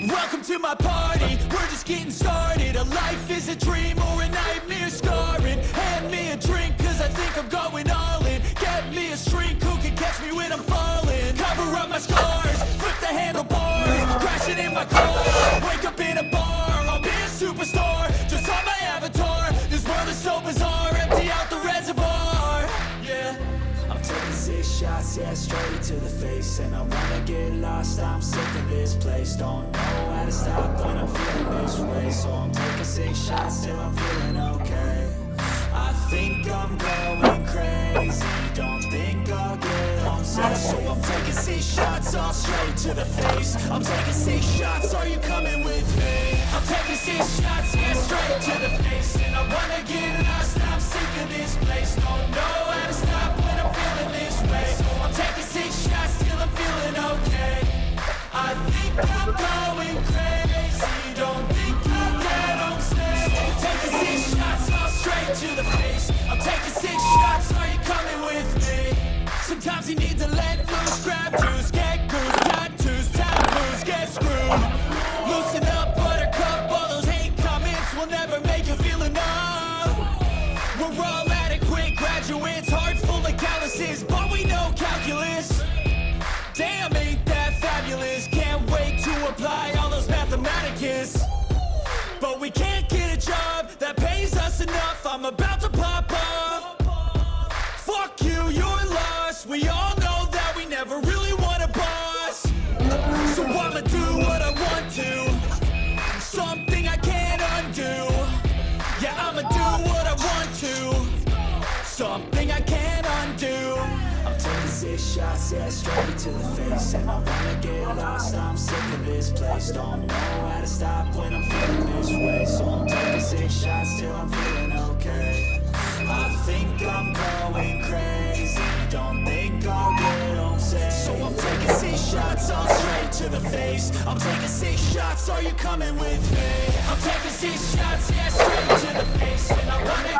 Welcome to my party, we're just getting started. A life is a dream or a nightmare scarring. Hand me a drink cause I think I'm going all in. Get me a shrink who can catch me when I'm falling. Cover up my scars, flip the handlebars, crashing in my car, wake up in a bar. I'll be a superstar, just on my avatar. This world is so bizarre, empty out the reservoir. Yeah, I'm taking 6 shots, yeah, straight to the face. And I wanna get lost, I'm sick of this place. Don't know how to stop when I'm feeling this way. So I'm taking 6 shots till I'm feeling okay. I think I'm going crazy, don't think I'll get home safe. So I'm taking 6 shots, all straight to the face. I'm taking 6 shots, are you coming with me? I'm taking 6 shots, yeah, straight to the face. And I wanna get lost, I'm sick of this place. Don't know how to stop when I'm feeling this way. So I'm taking 6 shots till I'm feeling okay. I think I'm going crazy, don't think I'll get home safe. So I'm taking 6 shots, all straight to the face. I'm taking 6 shots, are you coming with me? Sometimes you need to let loose, grab juice, get goose, tattoos, taboos, get screwed. Loosen up, buttercup, all those hate comments will never make you feel enough. We're all adequate graduates, heart full of calluses, but we know calculus. Damn, ain't that fabulous? Can't wait to apply all those mathematicus. But we can't get a job that pays us enough. I'm about to pop off. Fuck you, you're lost. We all know that we never really want a boss. So I'ma do what I want to, something I can't undo. Yeah, I'ma do what I want to, something I can't undo. I'm taking 6 shots, yeah, straight to the face. And I wanna get lost, I'm sick of this place. Don't know how to stop when I'm feeling this way. So I'm taking 6 shots till I'm feeling okay. I think I'm going crazy, don't think I'll get home safe. So I'm taking 6 shots, all straight to the face. I'm taking 6 shots, are you coming with me? I'm taking 6 shots, yeah, straight to the face. And I wanna